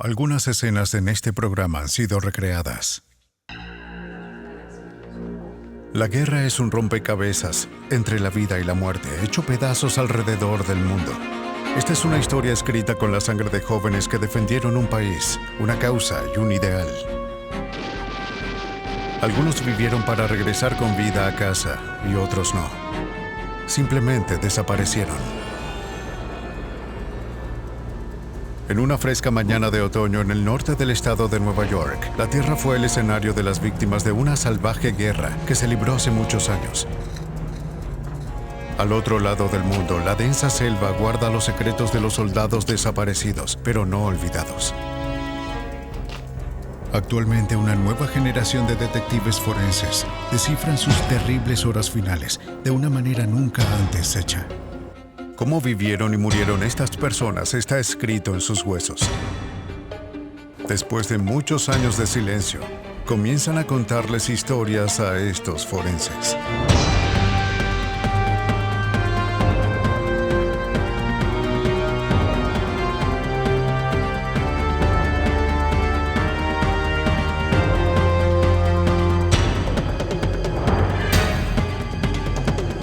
Algunas escenas en este programa han sido recreadas. La guerra es un rompecabezas entre la vida y la muerte, hecho pedazos alrededor del mundo. Esta es una historia escrita con la sangre de jóvenes que defendieron un país, una causa y un ideal. Algunos vivieron para regresar con vida a casa y otros no. Simplemente desaparecieron. En una fresca mañana de otoño en el norte del estado de Nueva York, la tierra fue el escenario de las víctimas de una salvaje guerra que se libró hace muchos años. Al otro lado del mundo, la densa selva guarda los secretos de los soldados desaparecidos, pero no olvidados. Actualmente, una nueva generación de detectives forenses descifran sus terribles horas finales de una manera nunca antes hecha. Cómo vivieron y murieron estas personas está escrito en sus huesos. Después de muchos años de silencio, comienzan a contarles historias a estos forenses.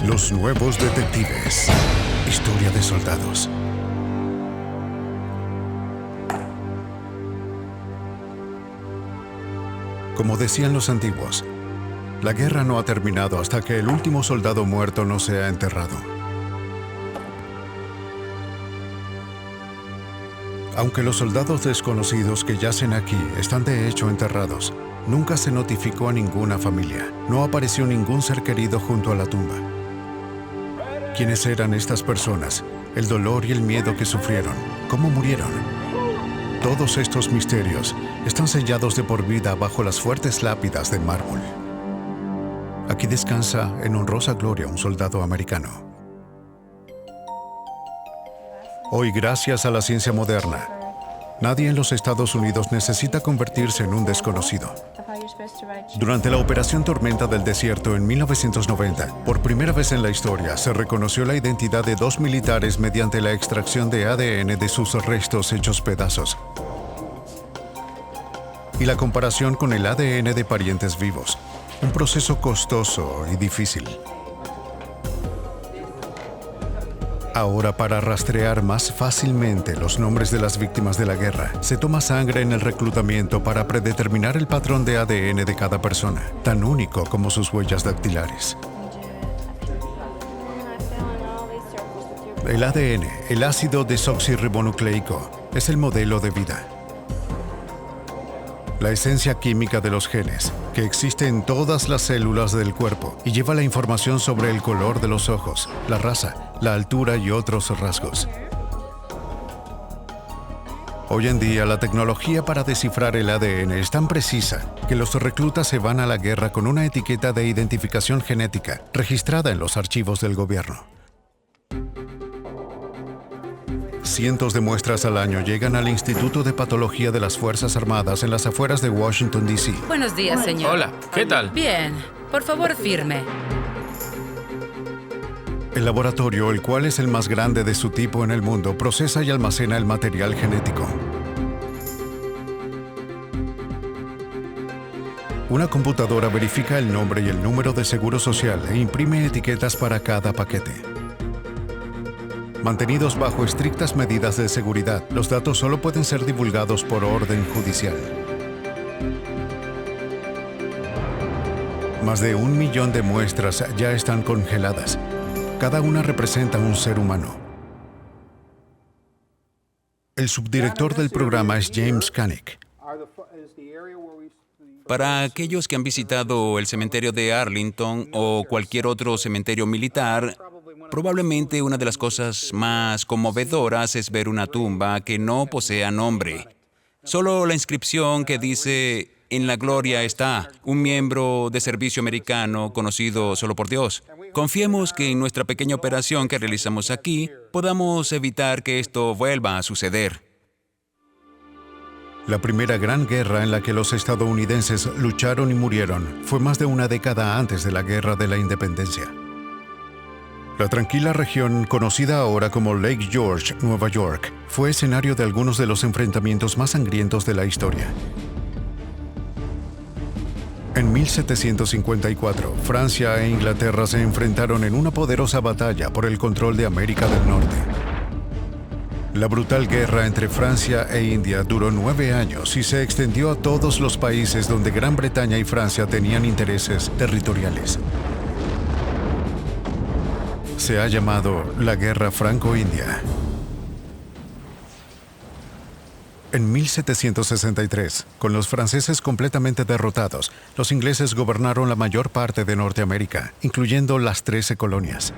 Los nuevos detectives. Historia de soldados. Como decían los antiguos, la guerra no ha terminado hasta que el último soldado muerto no sea enterrado. Aunque los soldados desconocidos que yacen aquí están de hecho enterrados, nunca se notificó a ninguna familia. No apareció ningún ser querido junto a la tumba. ¿Quiénes eran estas personas? El dolor y el miedo que sufrieron. ¿Cómo murieron? Todos estos misterios están sellados de por vida bajo las fuertes lápidas de mármol. Aquí descansa en honrosa gloria un soldado americano. Hoy, gracias a la ciencia moderna, nadie en los Estados Unidos necesita convertirse en un desconocido. Durante la Operación Tormenta del Desierto en 1990, por primera vez en la historia, se reconoció la identidad de 2 militares mediante la extracción de ADN de sus restos hechos pedazos y la comparación con el ADN de parientes vivos, un proceso costoso y difícil. Ahora, para rastrear más fácilmente los nombres de las víctimas de la guerra, se toma sangre en el reclutamiento para predeterminar el patrón de ADN de cada persona, tan único como sus huellas dactilares. El ADN, el ácido desoxirribonucleico, es el modelo de vida. La esencia química de los genes, que existe en todas las células del cuerpo y lleva la información sobre el color de los ojos, la raza, la altura y otros rasgos. Hoy en día, la tecnología para descifrar el ADN es tan precisa que los reclutas se van a la guerra con una etiqueta de identificación genética registrada en los archivos del gobierno. Cientos de muestras al año llegan al Instituto de Patología de las Fuerzas Armadas en las afueras de Washington, D.C. Buenos días, señor. Hola, ¿qué tal? Bien. Por favor, firme. El laboratorio, el cual es el más grande de su tipo en el mundo, procesa y almacena el material genético. Una computadora verifica el nombre y el número de seguro social e imprime etiquetas para cada paquete. Mantenidos bajo estrictas medidas de seguridad, los datos solo pueden ser divulgados por orden judicial. Más de 1 millón de muestras ya están congeladas. Cada una representa un ser humano. El subdirector del programa es James Kanick. Para aquellos que han visitado el cementerio de Arlington o cualquier otro cementerio militar, probablemente una de las cosas más conmovedoras es ver una tumba que no posea nombre. Solo la inscripción que dice: "En la gloria está un miembro de servicio americano conocido solo por Dios". Confiemos que en nuestra pequeña operación que realizamos aquí podamos evitar que esto vuelva a suceder. La primera gran guerra en la que los estadounidenses lucharon y murieron fue más de una década antes de la Guerra de la Independencia. La tranquila región, conocida ahora como Lake George, Nueva York, fue escenario de algunos de los enfrentamientos más sangrientos de la historia. En 1754, Francia e Inglaterra se enfrentaron en una poderosa batalla por el control de América del Norte. La brutal guerra entre Francia e India duró 9 años y se extendió a todos los países donde Gran Bretaña y Francia tenían intereses territoriales. Se ha llamado la Guerra Franco-India. En 1763, con los franceses completamente derrotados, los ingleses gobernaron la mayor parte de Norteamérica, incluyendo las 13 colonias.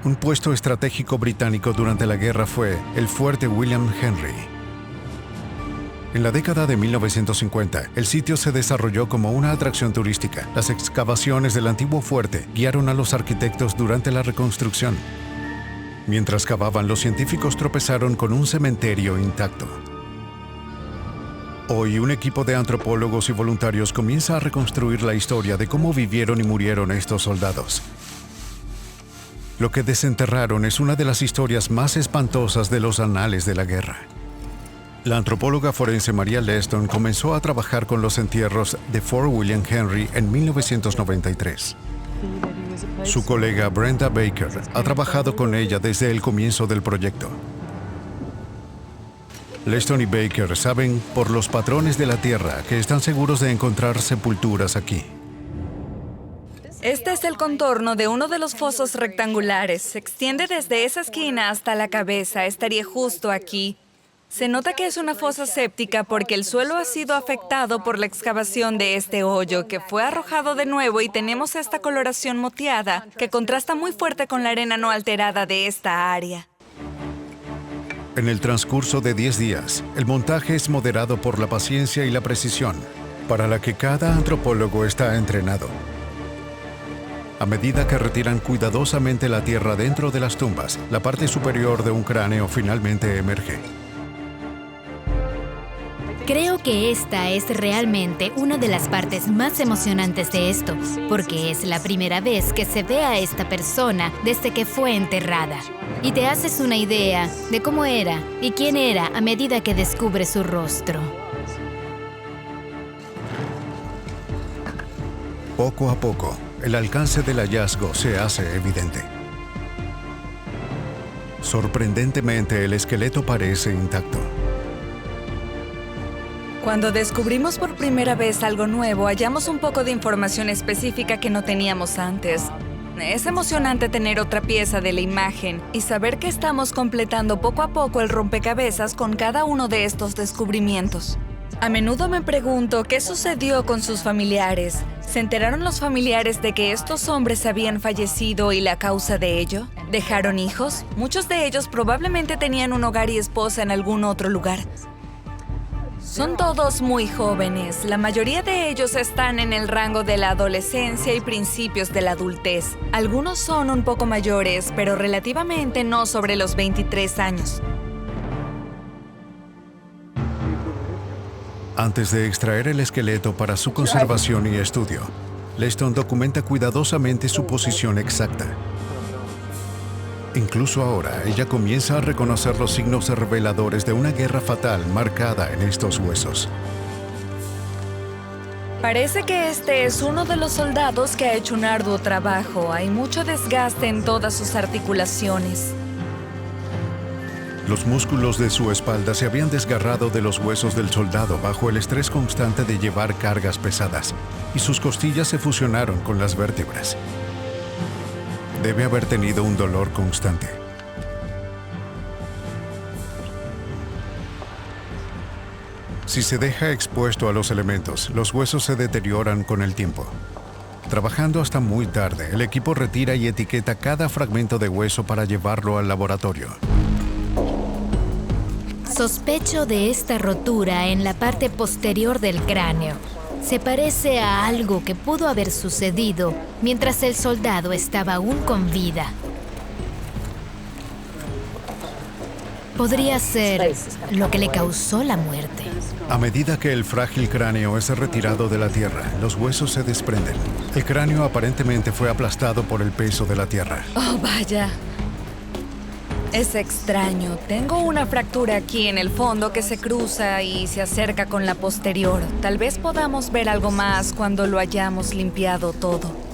Un puesto estratégico británico durante la guerra fue el Fuerte William Henry. En la década de 1950, el sitio se desarrolló como una atracción turística. Las excavaciones del antiguo fuerte guiaron a los arquitectos durante la reconstrucción. Mientras cavaban, los científicos tropezaron con un cementerio intacto. Hoy, un equipo de antropólogos y voluntarios comienza a reconstruir la historia de cómo vivieron y murieron estos soldados. Lo que desenterraron es una de las historias más espantosas de los anales de la guerra. La antropóloga forense Maria Leston comenzó a trabajar con los entierros de Fort William Henry en 1993. Su colega Brenda Baker ha trabajado con ella desde el comienzo del proyecto. Leston y Baker saben por los patrones de la tierra que están seguros de encontrar sepulturas aquí. Este es el contorno de uno de los fosos rectangulares. Se extiende desde esa esquina hasta la cabeza. Estaría justo aquí. Se nota que es una fosa séptica porque el suelo ha sido afectado por la excavación de este hoyo, que fue arrojado de nuevo, y tenemos esta coloración moteada que contrasta muy fuerte con la arena no alterada de esta área. En el transcurso de 10 días, el montaje es moderado por la paciencia y la precisión, para la que cada antropólogo está entrenado. A medida que retiran cuidadosamente la tierra dentro de las tumbas, la parte superior de un cráneo finalmente emerge. Creo que esta es realmente una de las partes más emocionantes de esto, porque es la primera vez que se ve a esta persona desde que fue enterrada. Y te haces una idea de cómo era y quién era a medida que descubres su rostro. Poco a poco, el alcance del hallazgo se hace evidente. Sorprendentemente, el esqueleto parece intacto. Cuando descubrimos por primera vez algo nuevo, hallamos un poco de información específica que no teníamos antes. Es emocionante tener otra pieza de la imagen y saber que estamos completando poco a poco el rompecabezas con cada uno de estos descubrimientos. A menudo me pregunto qué sucedió con sus familiares. ¿Se enteraron los familiares de que estos hombres habían fallecido y la causa de ello? ¿Dejaron hijos? Muchos de ellos probablemente tenían un hogar y esposa en algún otro lugar. Son todos muy jóvenes. La mayoría de ellos están en el rango de la adolescencia y principios de la adultez. Algunos son un poco mayores, pero relativamente no sobre los 23 años. Antes de extraer el esqueleto para su conservación y estudio, Leston documenta cuidadosamente su posición exacta. Incluso ahora, ella comienza a reconocer los signos reveladores de una guerra fatal marcada en estos huesos. Parece que este es uno de los soldados que ha hecho un arduo trabajo. Hay mucho desgaste en todas sus articulaciones. Los músculos de su espalda se habían desgarrado de los huesos del soldado bajo el estrés constante de llevar cargas pesadas, y sus costillas se fusionaron con las vértebras. Debe haber tenido un dolor constante. Si se deja expuesto a los elementos, los huesos se deterioran con el tiempo. Trabajando hasta muy tarde, el equipo retira y etiqueta cada fragmento de hueso para llevarlo al laboratorio. Sospecho de esta rotura en la parte posterior del cráneo. Se parece a algo que pudo haber sucedido mientras el soldado estaba aún con vida. Podría ser lo que le causó la muerte. A medida que el frágil cráneo es retirado de la tierra, los huesos se desprenden. El cráneo aparentemente fue aplastado por el peso de la tierra. Oh, vaya. Es extraño. Tengo una fractura aquí en el fondo que se cruza y se acerca con la posterior. Tal vez podamos ver algo más cuando lo hayamos limpiado todo.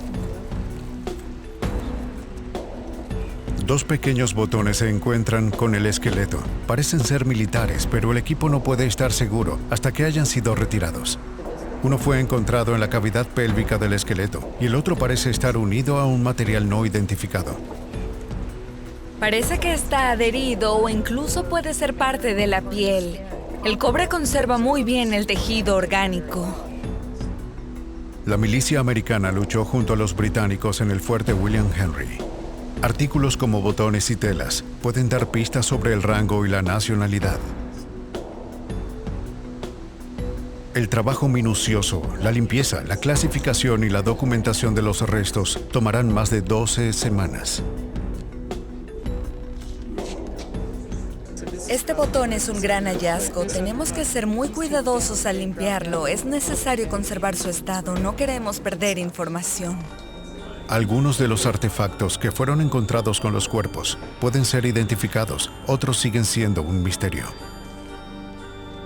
Dos pequeños botones se encuentran con el esqueleto. Parecen ser militares, pero el equipo no puede estar seguro hasta que hayan sido retirados. Uno fue encontrado en la cavidad pélvica del esqueleto y el otro parece estar unido a un material no identificado. Parece que está adherido o incluso puede ser parte de la piel. El cobre conserva muy bien el tejido orgánico. La milicia americana luchó junto a los británicos en el fuerte William Henry. Artículos como botones y telas pueden dar pistas sobre el rango y la nacionalidad. El trabajo minucioso, la limpieza, la clasificación y la documentación de los restos tomarán más de 12 semanas. Este botón es un gran hallazgo. Tenemos que ser muy cuidadosos al limpiarlo. Es necesario conservar su estado. No queremos perder información. Algunos de los artefactos que fueron encontrados con los cuerpos pueden ser identificados, otros siguen siendo un misterio.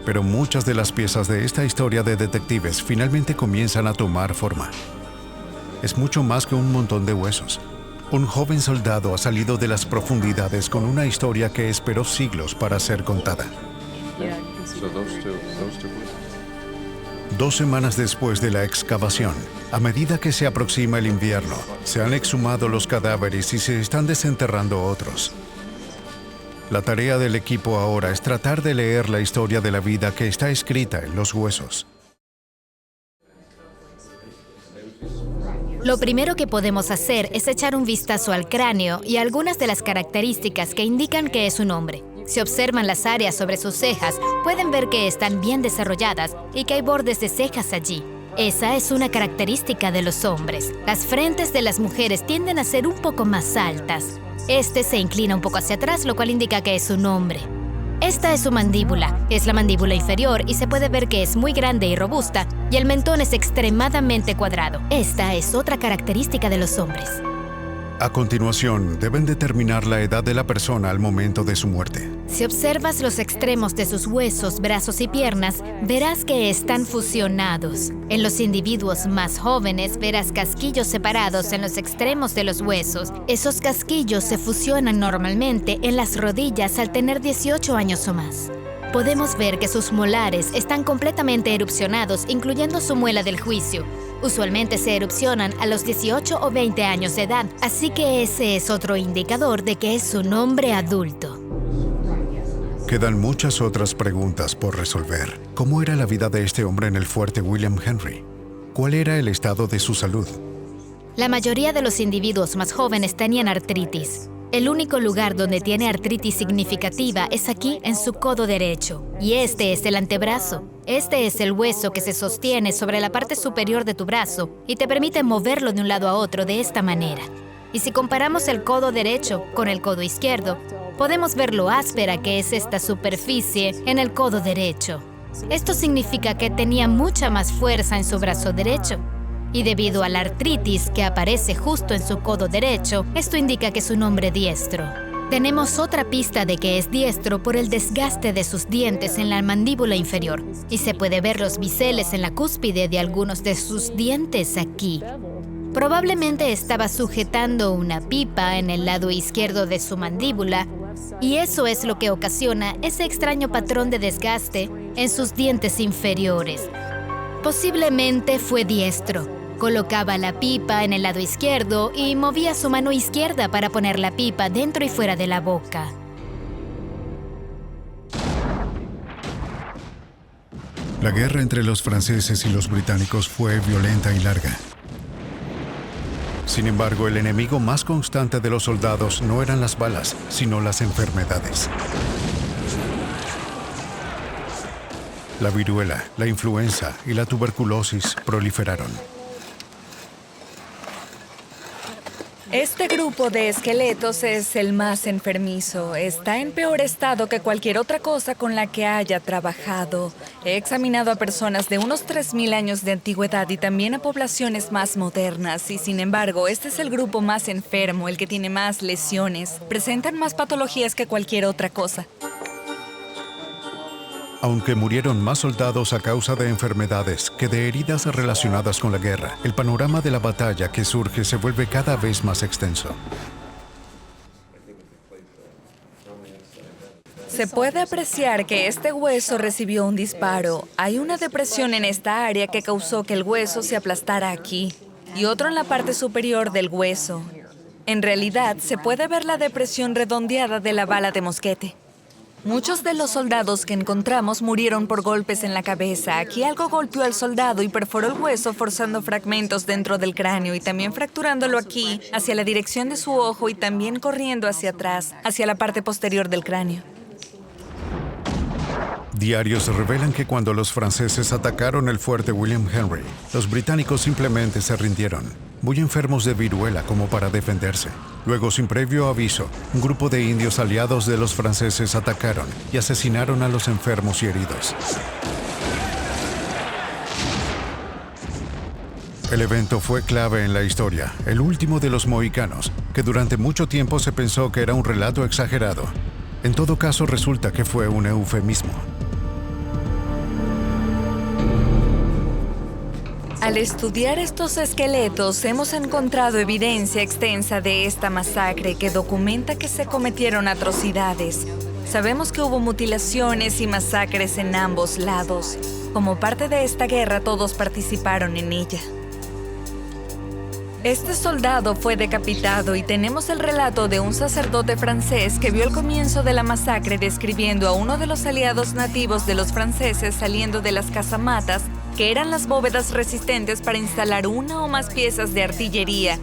Pero muchas de las piezas de esta historia de detectives finalmente comienzan a tomar forma. Es mucho más que un montón de huesos. Un joven soldado ha salido de las profundidades con una historia que esperó siglos para ser contada. 2 semanas después de la excavación, a medida que se aproxima el invierno, se han exhumado los cadáveres y se están desenterrando otros. La tarea del equipo ahora es tratar de leer la historia de la vida que está escrita en los huesos. Lo primero que podemos hacer es echar un vistazo al cráneo y a algunas de las características que indican que es un hombre. Si observan las áreas sobre sus cejas, pueden ver que están bien desarrolladas y que hay bordes de cejas allí. Esa es una característica de los hombres. Las frentes de las mujeres tienden a ser un poco más altas. Este se inclina un poco hacia atrás, lo cual indica que es un hombre. Esta es su mandíbula. Es la mandíbula inferior y se puede ver que es muy grande y robusta, y el mentón es extremadamente cuadrado. Esta es otra característica de los hombres. A continuación, deben determinar la edad de la persona al momento de su muerte. Si observas los extremos de sus huesos, brazos y piernas, verás que están fusionados. En los individuos más jóvenes, verás casquillos separados en los extremos de los huesos. Esos casquillos se fusionan normalmente en las rodillas al tener 18 años o más. Podemos ver que sus molares están completamente erupcionados, incluyendo su muela del juicio. Usualmente se erupcionan a los 18 o 20 años de edad, así que ese es otro indicador de que es un hombre adulto. Quedan muchas otras preguntas por resolver. ¿Cómo era la vida de este hombre en el fuerte William Henry? ¿Cuál era el estado de su salud? La mayoría de los individuos más jóvenes tenían artritis. El único lugar donde tiene artritis significativa es aquí, en su codo derecho. Y este es el antebrazo. Este es el hueso que se sostiene sobre la parte superior de tu brazo y te permite moverlo de un lado a otro de esta manera. Y si comparamos el codo derecho con el codo izquierdo, podemos ver lo áspera que es esta superficie en el codo derecho. Esto significa que tenía mucha más fuerza en su brazo derecho. Y debido a la artritis que aparece justo en su codo derecho, esto indica que es un hombre diestro. Tenemos otra pista de que es diestro por el desgaste de sus dientes en la mandíbula inferior, y se puede ver los biseles en la cúspide de algunos de sus dientes aquí. Probablemente estaba sujetando una pipa en el lado izquierdo de su mandíbula, y eso es lo que ocasiona ese extraño patrón de desgaste en sus dientes inferiores. Posiblemente fue diestro. Colocaba la pipa en el lado izquierdo y movía su mano izquierda para poner la pipa dentro y fuera de la boca. La guerra entre los franceses y los británicos fue violenta y larga. Sin embargo, el enemigo más constante de los soldados no eran las balas, sino las enfermedades. La viruela, la influenza y la tuberculosis proliferaron. Este grupo de esqueletos es el más enfermizo. Está en peor estado que cualquier otra cosa con la que haya trabajado. He examinado a personas de unos 3.000 años de antigüedad y también a poblaciones más modernas. Y sin embargo, este es el grupo más enfermo, el que tiene más lesiones. Presentan más patologías que cualquier otra cosa. Aunque murieron más soldados a causa de enfermedades que de heridas relacionadas con la guerra, el panorama de la batalla que surge se vuelve cada vez más extenso. Se puede apreciar que este hueso recibió un disparo. Hay una depresión en esta área que causó que el hueso se aplastara aquí y otro en la parte superior del hueso. En realidad, se puede ver la depresión redondeada de la bala de mosquete. Muchos de los soldados que encontramos murieron por golpes en la cabeza. Aquí algo golpeó al soldado y perforó el hueso, forzando fragmentos dentro del cráneo y también fracturándolo aquí, hacia la dirección de su ojo y también corriendo hacia atrás, hacia la parte posterior del cráneo. Diarios revelan que cuando los franceses atacaron el fuerte William Henry, los británicos simplemente se rindieron, muy enfermos de viruela como para defenderse. Luego, sin previo aviso, un grupo de indios aliados de los franceses atacaron y asesinaron a los enfermos y heridos. El evento fue clave en la historia, el último de los mohicanos, que durante mucho tiempo se pensó que era un relato exagerado. En todo caso, resulta que fue un eufemismo. Al estudiar estos esqueletos, hemos encontrado evidencia extensa de esta masacre que documenta que se cometieron atrocidades. Sabemos que hubo mutilaciones y masacres en ambos lados. Como parte de esta guerra, todos participaron en ella. Este soldado fue decapitado y tenemos el relato de un sacerdote francés que vio el comienzo de la masacre describiendo a uno de los aliados nativos de los franceses saliendo de las casamatas, que eran las bóvedas resistentes para instalar una o más piezas de artillería,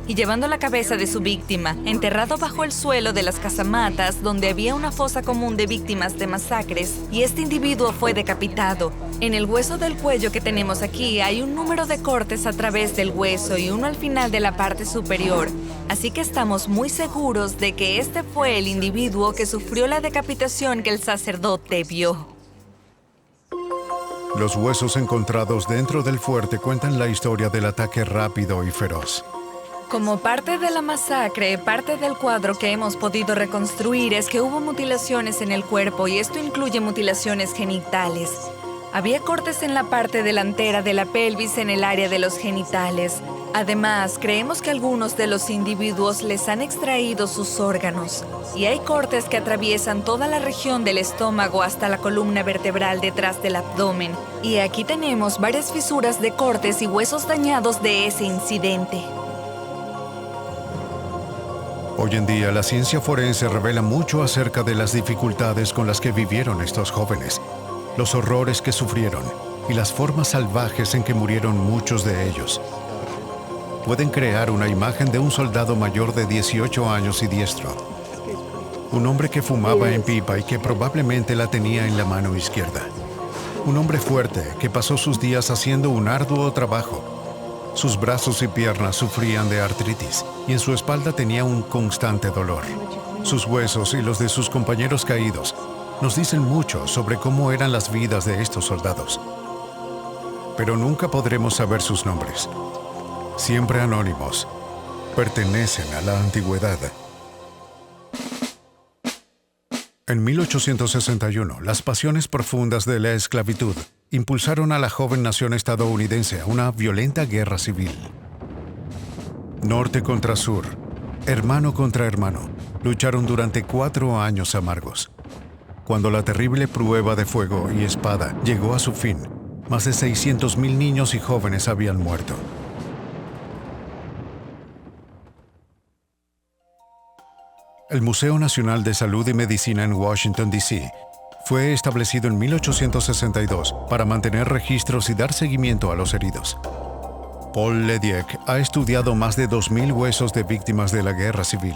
y llevando la cabeza de su víctima, enterrado bajo el suelo de las casamatas, donde había una fosa común de víctimas de masacres, y este individuo fue decapitado. En el hueso del cuello que tenemos aquí hay un número de cortes a través del hueso y uno al final de la parte superior, así que estamos muy seguros de que este fue el individuo que sufrió la decapitación que el sacerdote vio. Los huesos encontrados dentro del fuerte cuentan la historia del ataque rápido y feroz. Como parte de la masacre, parte del cuadro que hemos podido reconstruir es que hubo mutilaciones en el cuerpo y esto incluye mutilaciones genitales. Había cortes en la parte delantera de la pelvis en el área de los genitales. Además, creemos que algunos de los individuos les han extraído sus órganos. Y hay cortes que atraviesan toda la región del estómago hasta la columna vertebral detrás del abdomen. Y aquí tenemos varias fisuras de cortes y huesos dañados de ese incidente. Hoy en día, la ciencia forense revela mucho acerca de las dificultades con las que vivieron estos jóvenes, los horrores que sufrieron y las formas salvajes en que murieron muchos de ellos. Pueden crear una imagen de un soldado mayor de 18 años y diestro. Un hombre que fumaba en pipa y que probablemente la tenía en la mano izquierda. Un hombre fuerte que pasó sus días haciendo un arduo trabajo. Sus brazos y piernas sufrían de artritis y en su espalda tenía un constante dolor. Sus huesos y los de sus compañeros caídos nos dicen mucho sobre cómo eran las vidas de estos soldados. Pero nunca podremos saber sus nombres. Siempre anónimos, pertenecen a la antigüedad. En 1861, las pasiones profundas de la esclavitud impulsaron a la joven nación estadounidense a una violenta guerra civil. Norte contra sur, hermano contra hermano, lucharon durante 4 años amargos. Cuando la terrible prueba de fuego y espada llegó a su fin, más de 600,000 niños y jóvenes habían muerto. El Museo Nacional de Salud y Medicina en Washington, D.C., fue establecido en 1862 para mantener registros y dar seguimiento a los heridos. Paul Lediek ha estudiado más de 2,000 huesos de víctimas de la guerra civil.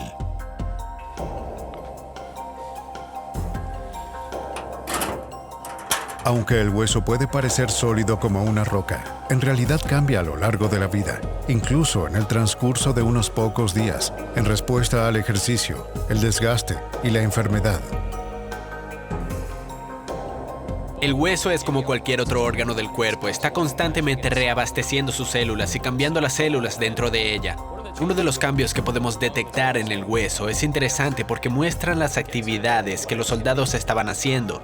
Aunque el hueso puede parecer sólido como una roca, en realidad cambia a lo largo de la vida, incluso en el transcurso de unos pocos días, en respuesta al ejercicio, el desgaste y la enfermedad. El hueso es como cualquier otro órgano del cuerpo, está constantemente reabasteciendo sus células y cambiando las células dentro de ella. Uno de los cambios que podemos detectar en el hueso es interesante porque muestran las actividades que los soldados estaban haciendo.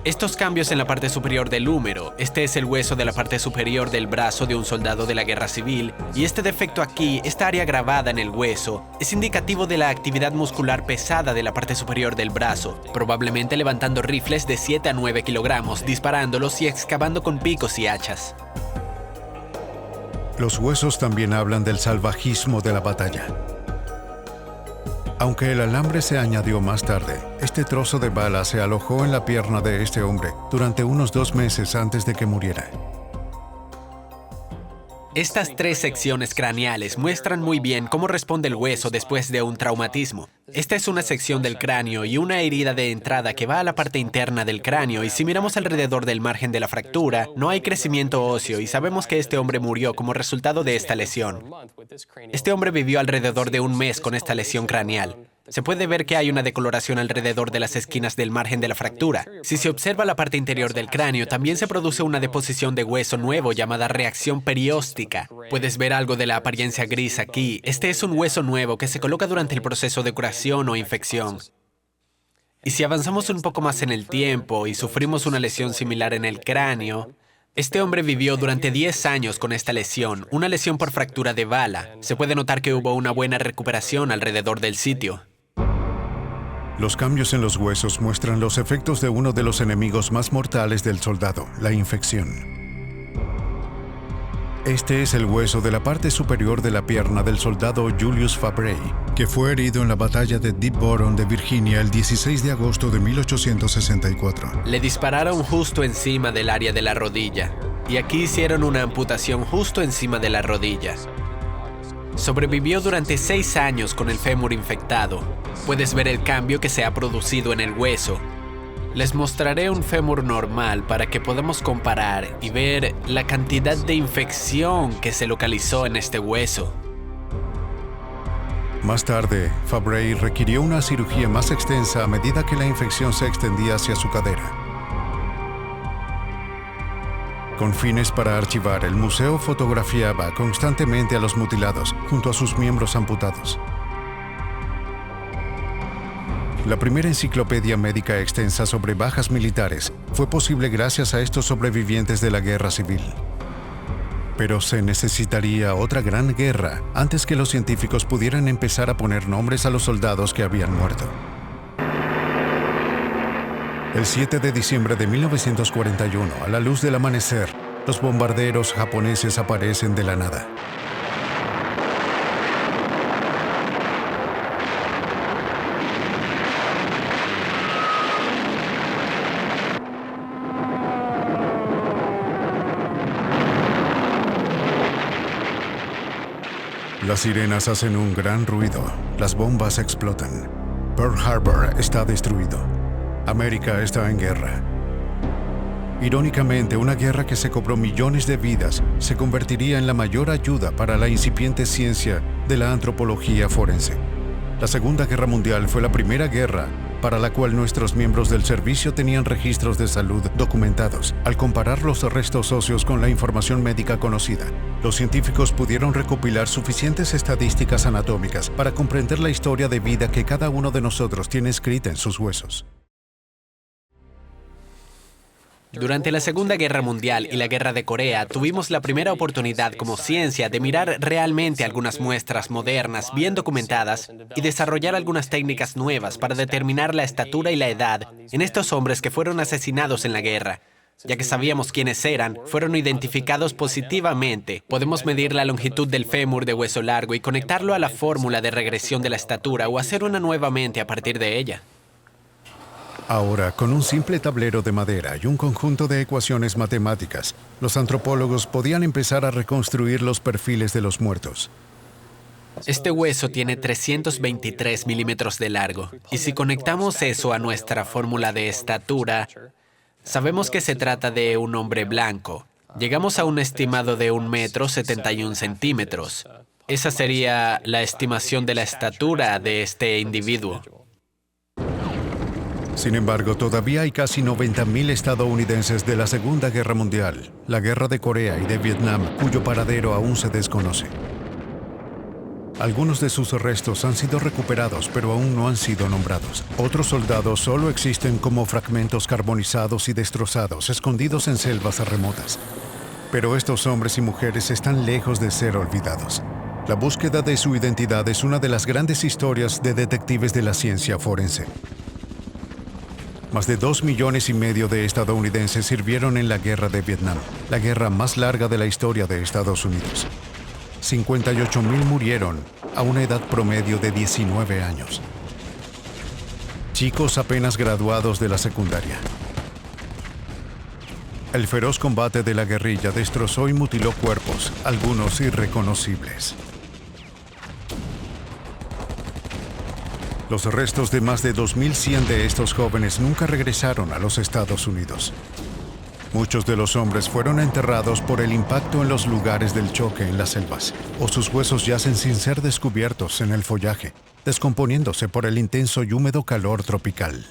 Estos cambios en la parte superior del húmero, este es el hueso de la parte superior del brazo de un soldado de la guerra civil, y este defecto aquí, esta área grabada en el hueso, es indicativo de la actividad muscular pesada de la parte superior del brazo, probablemente levantando rifles de 7 a 9 kilogramos, disparándolos y excavando con picos y hachas. Los huesos también hablan del salvajismo de la batalla. Aunque el alambre se añadió más tarde, este trozo de bala se alojó en la pierna de este hombre durante unos 2 meses antes de que muriera. Estas 3 secciones craneales muestran muy bien cómo responde el hueso después de un traumatismo. Esta es una sección del cráneo y una herida de entrada que va a la parte interna del cráneo, y si miramos alrededor del margen de la fractura, no hay crecimiento óseo y sabemos que este hombre murió como resultado de esta lesión. Este hombre vivió alrededor de 1 mes con esta lesión craneal. Se puede ver que hay una decoloración alrededor de las esquinas del margen de la fractura. Si se observa la parte interior del cráneo, también se produce una deposición de hueso nuevo llamada reacción perióstica. Puedes ver algo de la apariencia gris aquí. Este es un hueso nuevo que se coloca durante el proceso de curación o infección. Y si avanzamos un poco más en el tiempo y sufrimos una lesión similar en el cráneo, este hombre vivió durante 10 años con esta lesión, una lesión por fractura de bala. Se puede notar que hubo una buena recuperación alrededor del sitio. Los cambios en los huesos muestran los efectos de uno de los enemigos más mortales del soldado, la infección. Este es el hueso de la parte superior de la pierna del soldado Julius Fabray, que fue herido en la batalla de Deep Bottom de Virginia el 16 de agosto de 1864. Le dispararon justo encima del área de la rodilla, y aquí hicieron una amputación justo encima de la rodilla. Sobrevivió durante 6 años con el fémur infectado. Puedes ver el cambio que se ha producido en el hueso. Les mostraré un fémur normal para que podamos comparar y ver la cantidad de infección que se localizó en este hueso. Más tarde, Fabray requirió una cirugía más extensa a medida que la infección se extendía hacia su cadera. Con fines para archivar, el museo fotografiaba constantemente a los mutilados junto a sus miembros amputados. La primera enciclopedia médica extensa sobre bajas militares fue posible gracias a estos sobrevivientes de la guerra civil. Pero se necesitaría otra gran guerra antes que los científicos pudieran empezar a poner nombres a los soldados que habían muerto. El 7 de diciembre de 1941, a la luz del amanecer, los bombarderos japoneses aparecen de la nada. Las sirenas hacen un gran ruido, las bombas explotan. Pearl Harbor está destruido. América está en guerra. Irónicamente, una guerra que se cobró millones de vidas se convertiría en la mayor ayuda para la incipiente ciencia de la antropología forense. La Segunda Guerra Mundial fue la primera guerra para la cual nuestros miembros del servicio tenían registros de salud documentados. Al comparar los restos óseos con la información médica conocida, los científicos pudieron recopilar suficientes estadísticas anatómicas para comprender la historia de vida que cada uno de nosotros tiene escrita en sus huesos. Durante la Segunda Guerra Mundial y la Guerra de Corea, tuvimos la primera oportunidad como ciencia de mirar realmente algunas muestras modernas, bien documentadas, y desarrollar algunas técnicas nuevas para determinar la estatura y la edad en estos hombres que fueron asesinados en la guerra. Ya que sabíamos quiénes eran, fueron identificados positivamente. Podemos medir la longitud del fémur de hueso largo y conectarlo a la fórmula de regresión de la estatura o hacer una nuevamente a partir de ella. Ahora, con un simple tablero de madera y un conjunto de ecuaciones matemáticas, los antropólogos podían empezar a reconstruir los perfiles de los muertos. Este hueso tiene 323 milímetros de largo, y si conectamos eso a nuestra fórmula de estatura, Sabemos que se trata de un hombre blanco. Llegamos a un estimado de 1,71 metros. Esa sería la estimación de la estatura de este individuo. Sin embargo, todavía hay casi 90.000 estadounidenses de la Segunda Guerra Mundial, la Guerra de Corea y de Vietnam, cuyo paradero aún se desconoce. Algunos de sus restos han sido recuperados, pero aún no han sido nombrados. Otros soldados solo existen como fragmentos carbonizados y destrozados, escondidos en selvas remotas. Pero estos hombres y mujeres están lejos de ser olvidados. La búsqueda de su identidad es una de las grandes historias de detectives de la ciencia forense. Más de 2,5 millones de estadounidenses sirvieron en la Guerra de Vietnam, la guerra más larga de la historia de Estados Unidos. 58,000 murieron a una edad promedio de 19 años. Chicos apenas graduados de la secundaria. El feroz combate de la guerrilla destrozó y mutiló cuerpos, algunos irreconocibles. Los restos de más de 2.100 de estos jóvenes nunca regresaron a los Estados Unidos. Muchos de los hombres fueron enterrados por el impacto en los lugares del choque en las selvas, o sus huesos yacen sin ser descubiertos en el follaje, descomponiéndose por el intenso y húmedo calor tropical.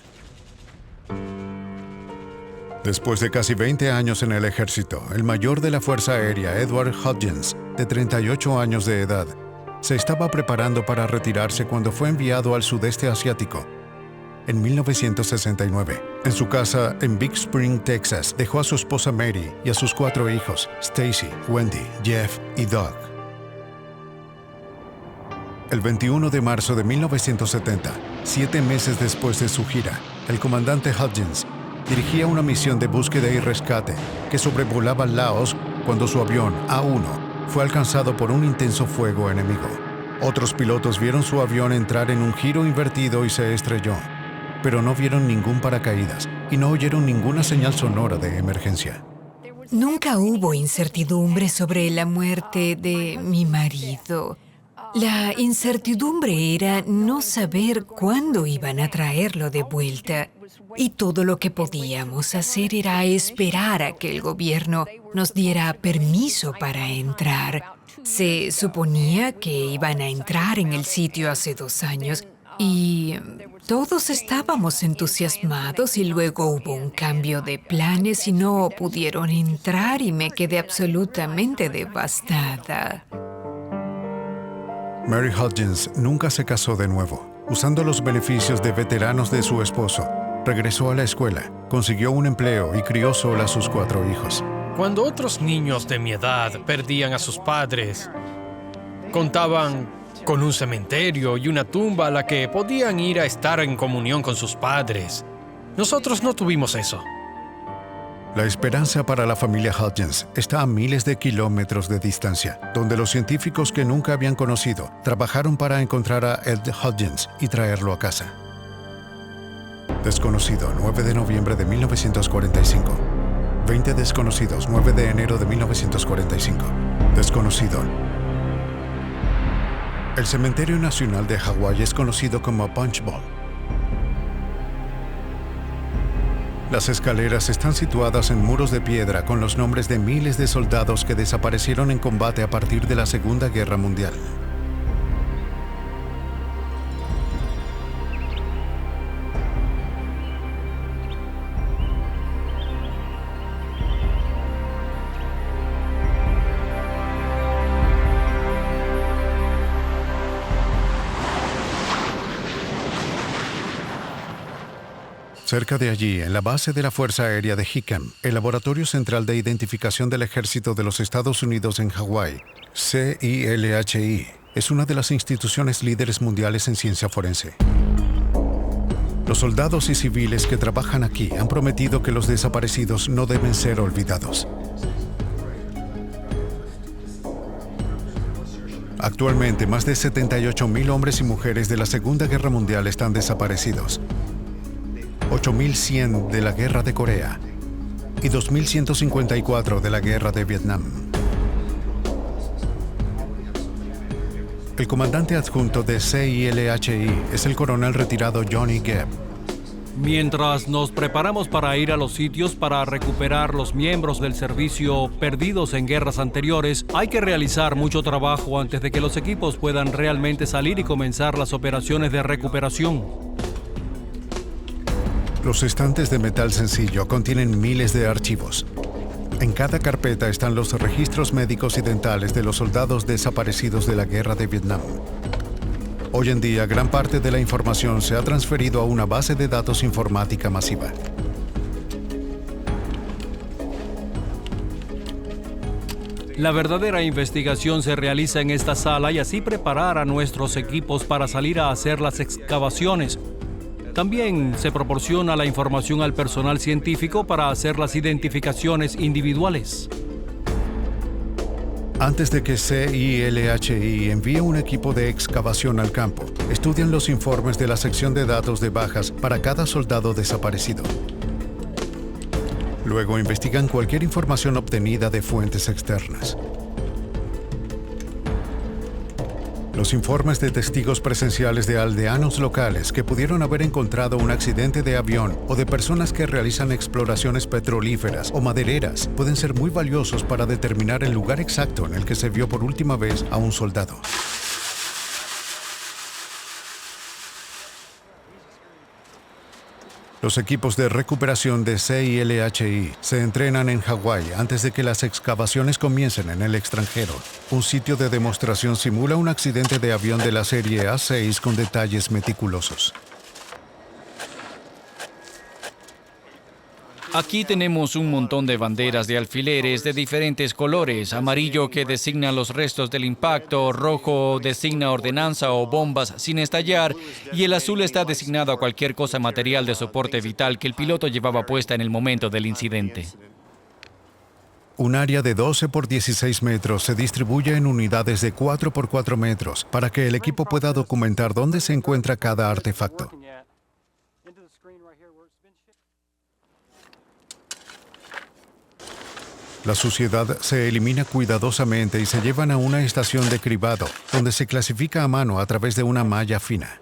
Después de casi 20 años en el ejército, el mayor de la Fuerza Aérea, Edward Hodgins, de 38 años de edad, se estaba preparando para retirarse cuando fue enviado al sudeste asiático. En 1969, en su casa en Big Spring, Texas, dejó a su esposa Mary y a sus 4 hijos, Stacy, Wendy, Jeff y Doug. El 21 de marzo de 1970, 7 meses después de su gira, el comandante Hodgins dirigía una misión de búsqueda y rescate que sobrevolaba Laos cuando su avión A-1 fue alcanzado por un intenso fuego enemigo. Otros pilotos vieron su avión entrar en un giro invertido y se estrelló, pero no vieron ningún paracaídas y no oyeron ninguna señal sonora de emergencia. Nunca hubo incertidumbre sobre la muerte de mi marido. La incertidumbre era no saber cuándo iban a traerlo de vuelta. Y todo lo que podíamos hacer era esperar a que el gobierno nos diera permiso para entrar. Se suponía que iban a entrar en el sitio hace 2 años y todos estábamos entusiasmados y luego hubo un cambio de planes y no pudieron entrar y me quedé absolutamente devastada. Mary Hodgins nunca se casó de nuevo. Usando los beneficios de veteranos de su esposo, regresó a la escuela, consiguió un empleo y crió sola a sus 4 hijos. Cuando otros niños de mi edad perdían a sus padres, contaban con un cementerio y una tumba a la que podían ir a estar en comunión con sus padres. Nosotros no tuvimos eso. La esperanza para la familia Hodgins está a miles de kilómetros de distancia, donde los científicos que nunca habían conocido trabajaron para encontrar a Ed Hodgins y traerlo a casa. Desconocido, 9 de noviembre de 1945. 20 desconocidos, 9 de enero de 1945. Desconocido. El Cementerio Nacional de Hawái es conocido como Punch Bowl. Las escaleras están situadas en muros de piedra con los nombres de miles de soldados que desaparecieron en combate a partir de la Segunda Guerra Mundial. Cerca de allí, en la base de la Fuerza Aérea de Hickam, el Laboratorio Central de Identificación del Ejército de los Estados Unidos en Hawái, CILHI, es una de las instituciones líderes mundiales en ciencia forense. Los soldados y civiles que trabajan aquí han prometido que los desaparecidos no deben ser olvidados. Actualmente, más de 78,000 hombres y mujeres de la Segunda Guerra Mundial están desaparecidos. 8,100 de la Guerra de Corea y 2,154 de la Guerra de Vietnam. El comandante adjunto de CILHI es el coronel retirado Johnny Gebb. Mientras nos preparamos para ir a los sitios para recuperar los miembros del servicio perdidos en guerras anteriores, hay que realizar mucho trabajo antes de que los equipos puedan realmente salir y comenzar las operaciones de recuperación. Los estantes de metal sencillo contienen miles de archivos. En cada carpeta están los registros médicos y dentales de los soldados desaparecidos de la guerra de Vietnam. Hoy en día, gran parte de la información se ha transferido a una base de datos informática masiva. La verdadera investigación se realiza en esta sala y así preparar a nuestros equipos para salir a hacer las excavaciones. También se proporciona la información al personal científico para hacer las identificaciones individuales. Antes de que CILHI envíe un equipo de excavación al campo, estudian los informes de la sección de datos de bajas para cada soldado desaparecido. Luego investigan cualquier información obtenida de fuentes externas. Los informes de testigos presenciales de aldeanos locales que pudieron haber encontrado un accidente de avión o de personas que realizan exploraciones petrolíferas o madereras pueden ser muy valiosos para determinar el lugar exacto en el que se vio por última vez a un soldado. Los equipos de recuperación de CILHI se entrenan en Hawái antes de que las excavaciones comiencen en el extranjero. Un sitio de demostración simula un accidente de avión de la serie A6 con detalles meticulosos. Aquí tenemos un montón de banderas de alfileres de diferentes colores: amarillo que designa los restos del impacto, rojo designa ordenanza o bombas sin estallar, y el azul está designado a cualquier cosa material de soporte vital que el piloto llevaba puesta en el momento del incidente. Un área de 12 por 16 metros se distribuye en unidades de 4 por 4 metros para que el equipo pueda documentar dónde se encuentra cada artefacto. La suciedad se elimina cuidadosamente y se llevan a una estación de cribado, donde se clasifica a mano a través de una malla fina.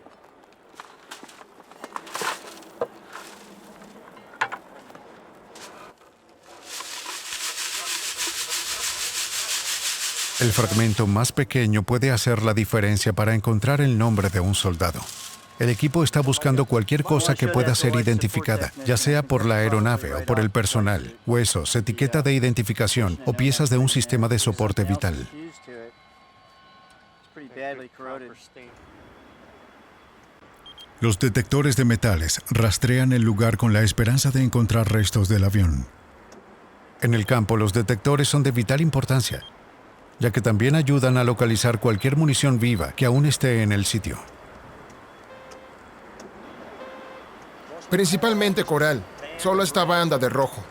El fragmento más pequeño puede hacer la diferencia para encontrar el nombre de un soldado. El equipo está buscando cualquier cosa que pueda ser identificada, ya sea por la aeronave o por el personal, huesos, etiqueta de identificación o piezas de un sistema de soporte vital. Los detectores de metales rastrean el lugar con la esperanza de encontrar restos del avión. En el campo, los detectores son de vital importancia, ya que también ayudan a localizar cualquier munición viva que aún esté en el sitio. Principalmente coral, solo esta banda de rojo.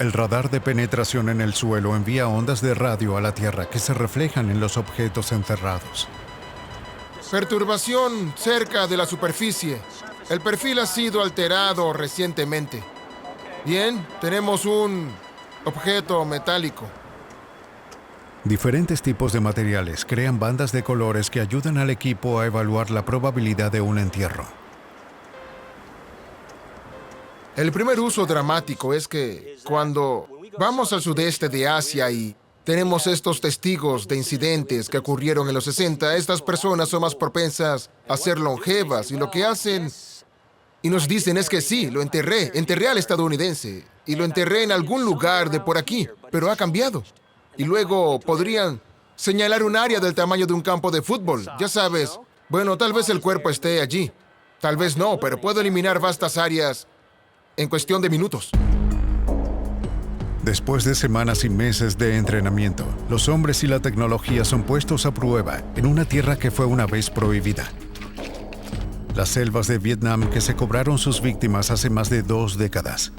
El radar de penetración en el suelo envía ondas de radio a la Tierra que se reflejan en los objetos enterrados. Perturbación cerca de la superficie. El perfil ha sido alterado recientemente. Bien, tenemos un objeto metálico. Diferentes tipos de materiales crean bandas de colores que ayudan al equipo a evaluar la probabilidad de un entierro. El primer uso dramático es que cuando vamos al sudeste de Asia y tenemos estos testigos de incidentes que ocurrieron en los 60, estas personas son más propensas a ser longevas y lo que hacen y nos dicen es que sí, lo enterré al estadounidense y lo enterré en algún lugar de por aquí, pero ha cambiado. Y luego podrían señalar un área del tamaño de un campo de fútbol, ya sabes. Bueno, tal vez el cuerpo esté allí, tal vez no, pero puedo eliminar vastas áreas en cuestión de minutos. Después de semanas y meses de entrenamiento, los hombres y la tecnología son puestos a prueba en una tierra que fue una vez prohibida. Las selvas de Vietnam que se cobraron sus víctimas hace más de 2 décadas.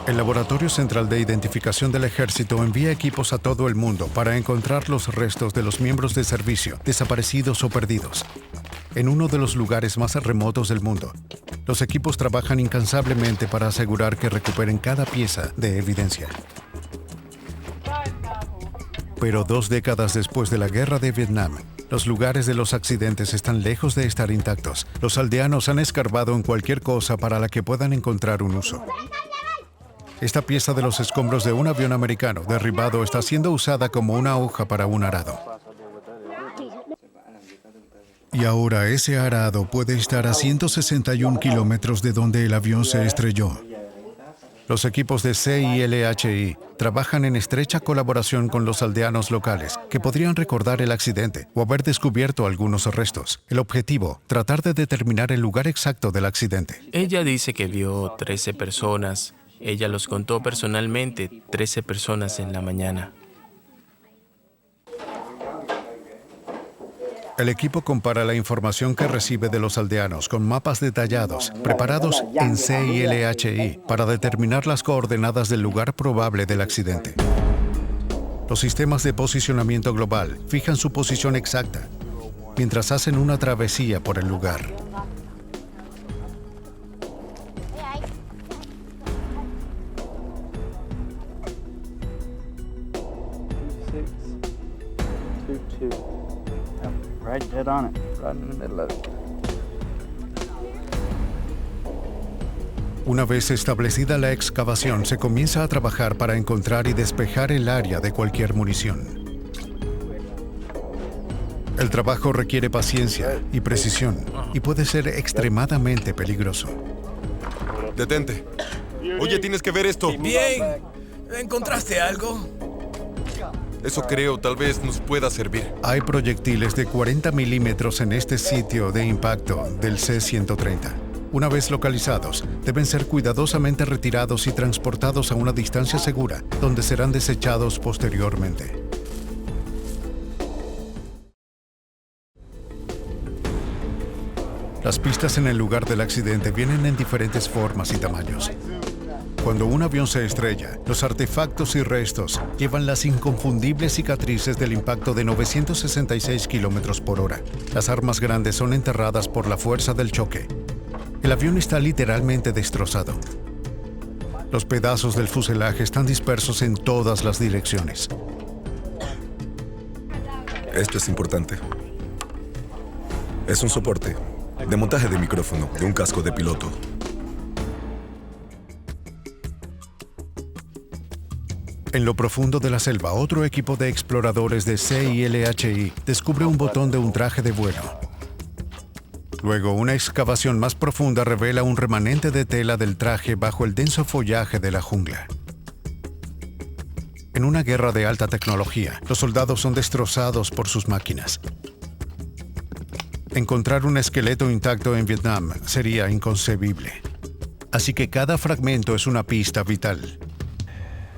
El Laboratorio Central de Identificación del Ejército envía equipos a todo el mundo para encontrar los restos de los miembros de servicio desaparecidos o perdidos. En uno de los lugares más remotos del mundo, los equipos trabajan incansablemente para asegurar que recuperen cada pieza de evidencia. Pero 2 décadas después de la guerra de Vietnam, los lugares de los accidentes están lejos de estar intactos. Los aldeanos han escarbado en cualquier cosa para la que puedan encontrar un uso. Esta pieza de los escombros de un avión americano derribado está siendo usada como una hoja para un arado. Y ahora ese arado puede estar a 161 kilómetros de donde el avión se estrelló. Los equipos de CILHI trabajan en estrecha colaboración con los aldeanos locales, que podrían recordar el accidente o haber descubierto algunos restos. El objetivo, tratar de determinar el lugar exacto del accidente. Ella dice que vio 13 personas. Ella los contó personalmente, 13 personas en la mañana. El equipo compara la información que recibe de los aldeanos con mapas detallados, preparados en CILHI, para determinar las coordenadas del lugar probable del accidente. Los sistemas de posicionamiento global fijan su posición exacta, mientras hacen una travesía por el lugar. Una vez establecida la excavación, se comienza a trabajar para encontrar y despejar el área de cualquier munición. El trabajo requiere paciencia y precisión y puede ser extremadamente peligroso. Detente. Oye, tienes que ver esto. Bien. ¿Encontraste algo? Eso creo, tal vez nos pueda servir. Hay proyectiles de 40 milímetros en este sitio de impacto del C-130. Una vez localizados, deben ser cuidadosamente retirados y transportados a una distancia segura, donde serán desechados posteriormente. Las pistas en el lugar del accidente vienen en diferentes formas y tamaños. Cuando un avión se estrella, los artefactos y restos llevan las inconfundibles cicatrices del impacto de 966 kilómetros por hora. Las armas grandes son enterradas por la fuerza del choque. El avión está literalmente destrozado. Los pedazos del fuselaje están dispersos en todas las direcciones. Esto es importante. Es un soporte de montaje de micrófono de un casco de piloto. En lo profundo de la selva, otro equipo de exploradores de CILHI descubre un botón de un traje de vuelo. Luego, una excavación más profunda revela un remanente de tela del traje bajo el denso follaje de la jungla. En una guerra de alta tecnología, los soldados son destrozados por sus máquinas. Encontrar un esqueleto intacto en Vietnam sería inconcebible. Así que cada fragmento es una pista vital.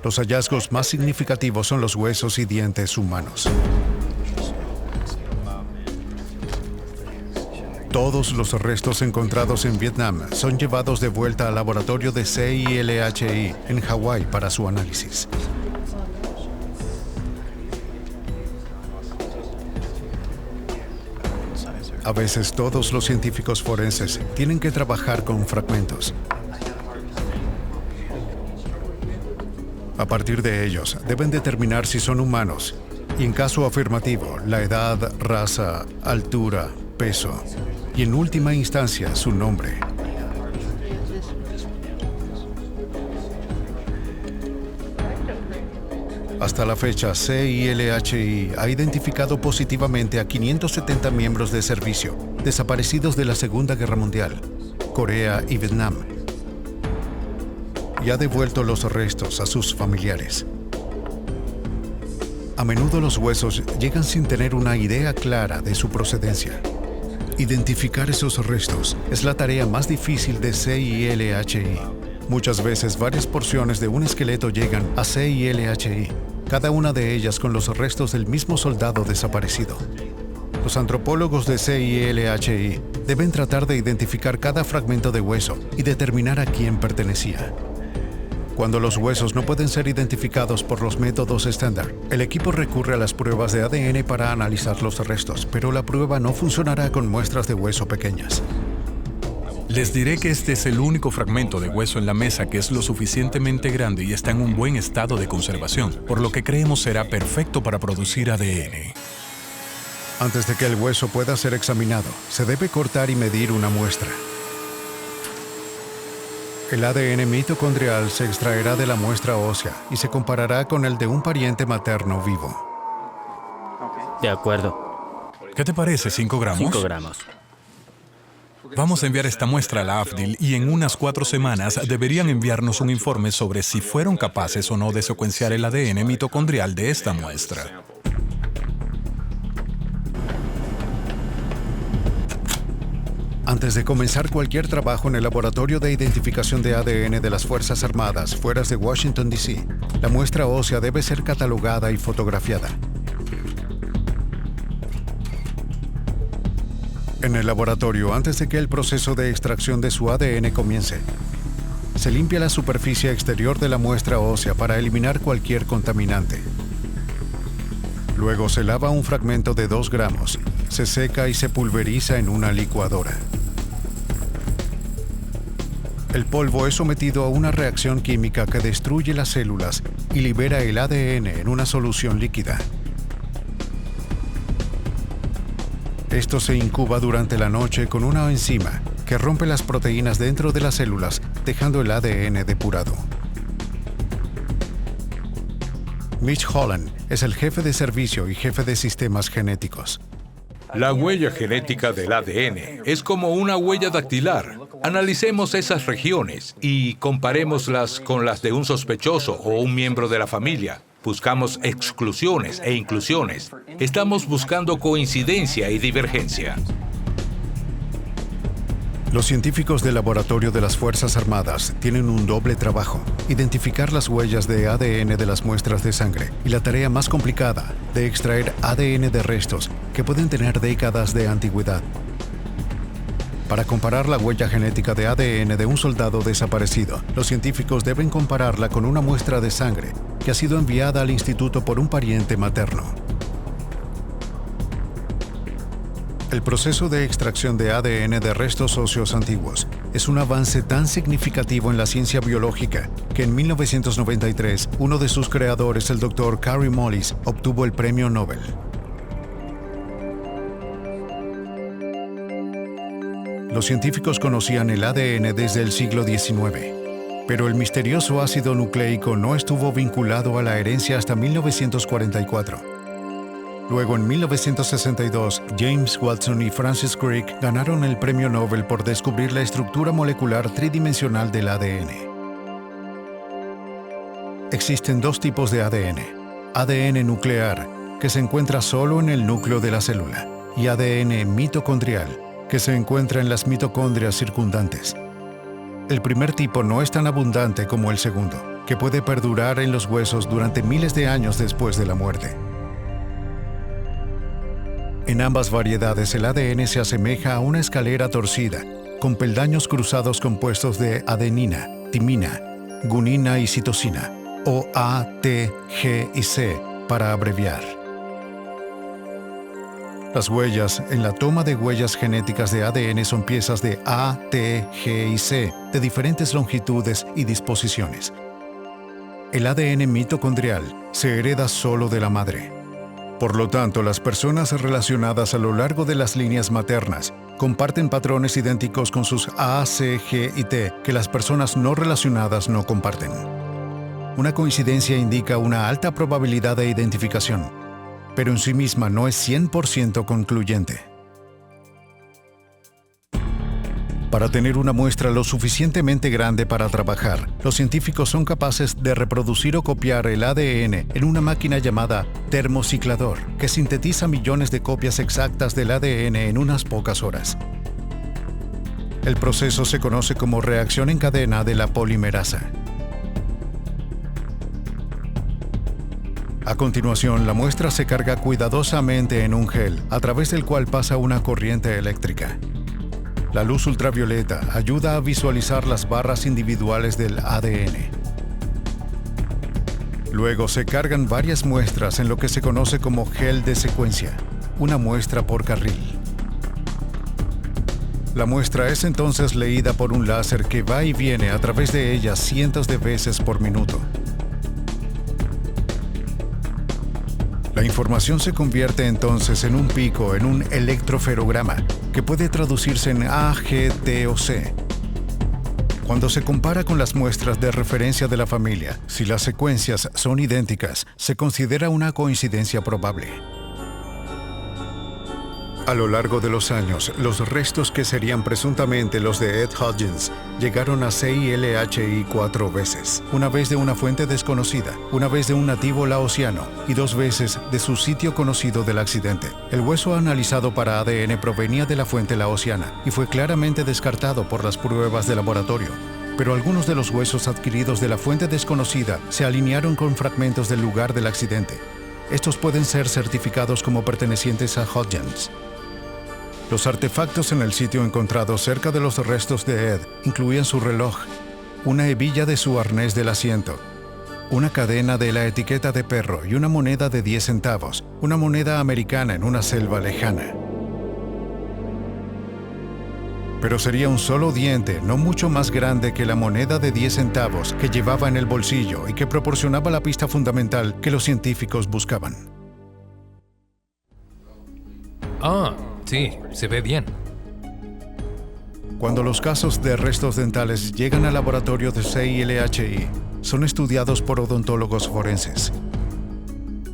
Los hallazgos más significativos son los huesos y dientes humanos. Todos los restos encontrados en Vietnam son llevados de vuelta al laboratorio de CILHI en Hawái para su análisis. A veces todos los científicos forenses tienen que trabajar con fragmentos. A partir de ellos, deben determinar si son humanos y, en caso afirmativo, la edad, raza, altura, peso y, en última instancia, su nombre. Hasta la fecha, CILHI ha identificado positivamente a 570 miembros de servicio desaparecidos de la Segunda Guerra Mundial, Corea y Vietnam, y ha devuelto los restos a sus familiares. A menudo los huesos llegan sin tener una idea clara de su procedencia. Identificar esos restos es la tarea más difícil de CILHI. Muchas veces varias porciones de un esqueleto llegan a CILHI, cada una de ellas con los restos del mismo soldado desaparecido. Los antropólogos de CILHI deben tratar de identificar cada fragmento de hueso y determinar a quién pertenecía. Cuando los huesos no pueden ser identificados por los métodos estándar, el equipo recurre a las pruebas de ADN para analizar los restos, pero la prueba no funcionará con muestras de hueso pequeñas. Les diré que este es el único fragmento de hueso en la mesa que es lo suficientemente grande y está en un buen estado de conservación, por lo que creemos será perfecto para producir ADN. Antes de que el hueso pueda ser examinado, se debe cortar y medir una muestra. El ADN mitocondrial se extraerá de la muestra ósea y se comparará con el de un pariente materno vivo. De acuerdo. ¿Qué te parece, 5 gramos? 5 gramos. Vamos a enviar esta muestra a la AFDIL y en unas 4 semanas deberían enviarnos un informe sobre si fueron capaces o no de secuenciar el ADN mitocondrial de esta muestra. Antes de comenzar cualquier trabajo en el laboratorio de identificación de ADN de las Fuerzas Armadas fuera de Washington, D.C., la muestra ósea debe ser catalogada y fotografiada. En el laboratorio, antes de que el proceso de extracción de su ADN comience, se limpia la superficie exterior de la muestra ósea para eliminar cualquier contaminante. Luego se lava un fragmento de 2 gramos, se seca y se pulveriza en una licuadora. El polvo es sometido a una reacción química que destruye las células y libera el ADN en una solución líquida. Esto se incuba durante la noche con una enzima que rompe las proteínas dentro de las células, dejando el ADN depurado. Mitch Holland es el jefe de servicio y jefe de sistemas genéticos. La huella genética del ADN es como una huella dactilar. Analicemos esas regiones y comparémoslas con las de un sospechoso o un miembro de la familia. Buscamos exclusiones e inclusiones. Estamos buscando coincidencia y divergencia. Los científicos del laboratorio de las Fuerzas Armadas tienen un doble trabajo: identificar las huellas de ADN de las muestras de sangre y la tarea más complicada de extraer ADN de restos que pueden tener décadas de antigüedad. Para comparar la huella genética de ADN de un soldado desaparecido, los científicos deben compararla con una muestra de sangre que ha sido enviada al instituto por un pariente materno. El proceso de extracción de ADN de restos óseos antiguos es un avance tan significativo en la ciencia biológica que en 1993 uno de sus creadores, el Dr. Kary Mullis, obtuvo el Premio Nobel. Los científicos conocían el ADN desde el siglo XIX, pero el misterioso ácido nucleico no estuvo vinculado a la herencia hasta 1944. Luego, en 1962, James Watson y Francis Crick ganaron el Premio Nobel por descubrir la estructura molecular tridimensional del ADN. Existen 2 tipos de ADN: ADN nuclear, que se encuentra solo en el núcleo de la célula, y ADN mitocondrial, que se encuentra en las mitocondrias circundantes. El primer tipo no es tan abundante como el segundo, que puede perdurar en los huesos durante miles de años después de la muerte. En ambas variedades, el ADN se asemeja a una escalera torcida, con peldaños cruzados compuestos de adenina, timina, gunina y citosina, o A, T, G y C, para abreviar. Las huellas en la toma de huellas genéticas de ADN son piezas de A, T, G y C, de diferentes longitudes y disposiciones. El ADN mitocondrial se hereda solo de la madre. Por lo tanto, las personas relacionadas a lo largo de las líneas maternas comparten patrones idénticos con sus A, C, G y T que las personas no relacionadas no comparten. Una coincidencia indica una alta probabilidad de identificación, pero en sí misma no es 100% concluyente. Para tener una muestra lo suficientemente grande para trabajar, los científicos son capaces de reproducir o copiar el ADN en una máquina llamada termociclador, que sintetiza millones de copias exactas del ADN en unas pocas horas. El proceso se conoce como reacción en cadena de la polimerasa. A continuación, la muestra se carga cuidadosamente en un gel, a través del cual pasa una corriente eléctrica. La luz ultravioleta ayuda a visualizar las barras individuales del ADN. Luego se cargan varias muestras en lo que se conoce como gel de secuencia, una muestra por carril. La muestra es entonces leída por un láser que va y viene a través de ella cientos de veces por minuto. La información se convierte entonces en un pico, en un electroferograma, que puede traducirse en A, G, T o C. Cuando se compara con las muestras de referencia de la familia, si las secuencias son idénticas, se considera una coincidencia probable. A lo largo de los años, los restos que serían presuntamente los de Ed Hodgins llegaron a CILHI 4 veces. Una vez de una fuente desconocida, una vez de un nativo laosiano y 2 veces de su sitio conocido del accidente. El hueso analizado para ADN provenía de la fuente laosiana y fue claramente descartado por las pruebas de laboratorio. Pero algunos de los huesos adquiridos de la fuente desconocida se alinearon con fragmentos del lugar del accidente. Estos pueden ser certificados como pertenecientes a Hodgins. Los artefactos en el sitio encontrados cerca de los restos de Ed incluían su reloj, una hebilla de su arnés del asiento, una cadena de la etiqueta de perro y una moneda de 10 centavos, una moneda americana en una selva lejana. Pero sería un solo diente, no mucho más grande que la moneda de 10 centavos que llevaba en el bolsillo y que proporcionaba la pista fundamental que los científicos buscaban. Sí, se ve bien. Cuando los casos de restos dentales llegan al laboratorio de CILHI, son estudiados por odontólogos forenses.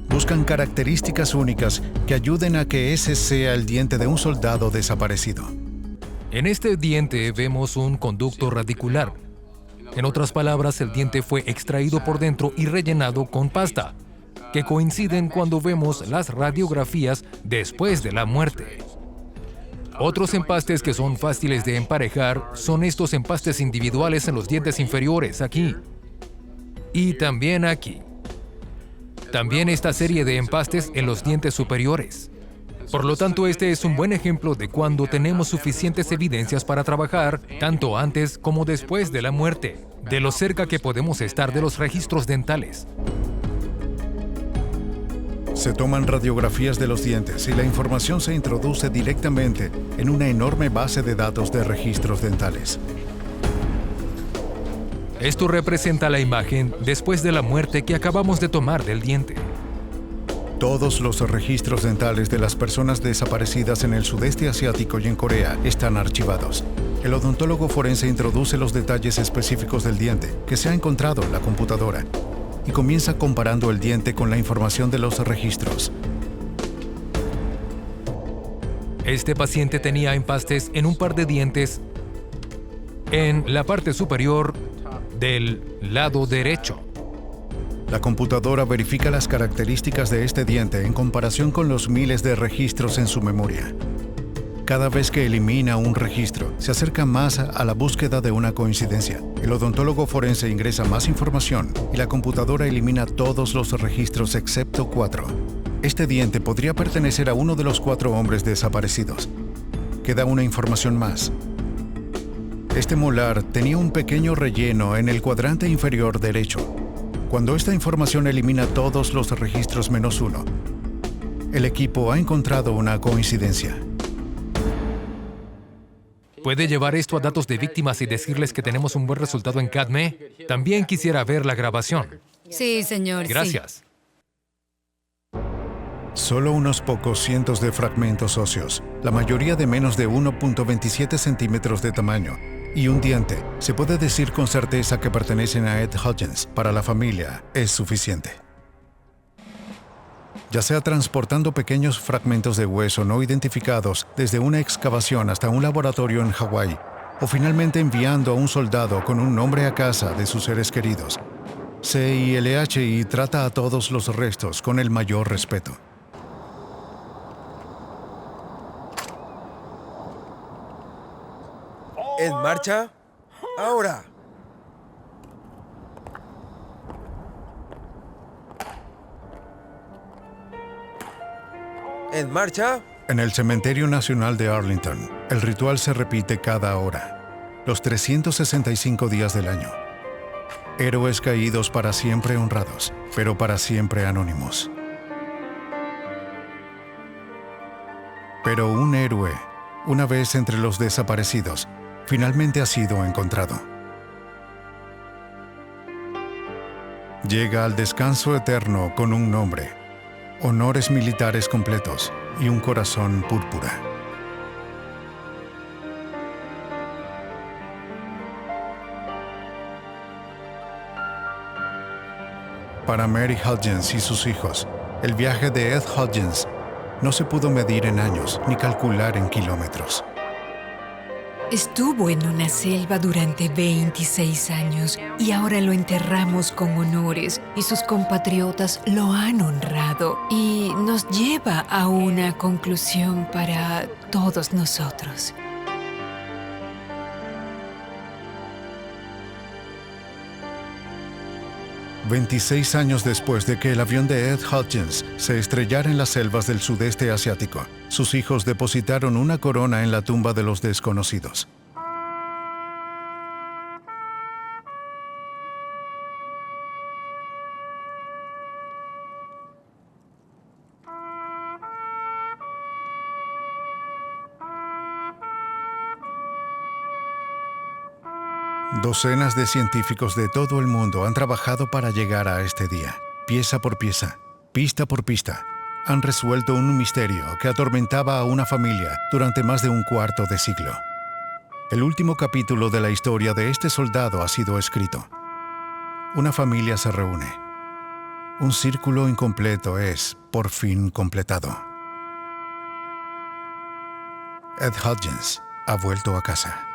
Buscan características únicas que ayuden a que ese sea el diente de un soldado desaparecido. En este diente vemos un conducto radicular. En otras palabras, el diente fue extraído por dentro y rellenado con pasta, que coinciden cuando vemos las radiografías después de la muerte. Otros empastes que son fáciles de emparejar son estos empastes individuales en los dientes inferiores, aquí. Y también aquí. También esta serie de empastes en los dientes superiores. Por lo tanto, este es un buen ejemplo de cuando tenemos suficientes evidencias para trabajar, tanto antes como después de la muerte, de lo cerca que podemos estar de los registros dentales. Se toman radiografías de los dientes y la información se introduce directamente en una enorme base de datos de registros dentales. Esto representa la imagen después de la muerte que acabamos de tomar del diente. Todos los registros dentales de las personas desaparecidas en el sudeste asiático y en Corea están archivados. El odontólogo forense introduce los detalles específicos del diente que se ha encontrado en la computadora y comienza comparando el diente con la información de los registros. Este paciente tenía empastes en un par de dientes en la parte superior del lado derecho. La computadora verifica las características de este diente en comparación con los miles de registros en su memoria. Cada vez que elimina un registro, se acerca más a la búsqueda de una coincidencia. El odontólogo forense ingresa más información y la computadora elimina todos los registros excepto 4. Este diente podría pertenecer a uno de los 4 hombres desaparecidos. Queda una información más. Este molar tenía un pequeño relleno en el cuadrante inferior derecho. Cuando esta información elimina todos los registros menos 1, el equipo ha encontrado una coincidencia. ¿Puede llevar esto a datos de víctimas y decirles que tenemos un buen resultado en CADME? También quisiera ver la grabación. Sí, señor. Gracias. Sí. Solo unos pocos cientos de fragmentos óseos, la mayoría de menos de 1.27 centímetros de tamaño, y un diente, se puede decir con certeza que pertenecen a Ed Hodgins. Para la familia, es suficiente. Ya sea transportando pequeños fragmentos de hueso no identificados desde una excavación hasta un laboratorio en Hawái, o finalmente enviando a un soldado con un nombre a casa de sus seres queridos, CILHI trata a todos los restos con el mayor respeto. ¿En marcha? ¡Ahora! ¿En marcha? En el Cementerio Nacional de Arlington, el ritual se repite cada hora, los 365 días del año. Héroes caídos para siempre honrados, pero para siempre anónimos. Pero un héroe una vez entre los desaparecidos, finalmente ha sido encontrado. Llega al descanso eterno con un nombre, honores militares completos y un corazón púrpura. Para Mary Hudgens y sus hijos, el viaje de Ed Hudgens no se pudo medir en años ni calcular en kilómetros. Estuvo en una selva durante 26 años y ahora lo enterramos con honores y sus compatriotas lo han honrado y nos lleva a una conclusión para todos nosotros. «26 años después de que el avión de Ed Hudgens se estrellara en las selvas del sudeste asiático, sus hijos depositaron una corona en la tumba de los desconocidos. Docenas de científicos de todo el mundo han trabajado para llegar a este día. Pieza por pieza, pista por pista, han resuelto un misterio que atormentaba a una familia durante más de un cuarto de siglo. El último capítulo de la historia de este soldado ha sido escrito. Una familia se reúne. Un círculo incompleto es, por fin, completado. Ed Hudgens ha vuelto a casa.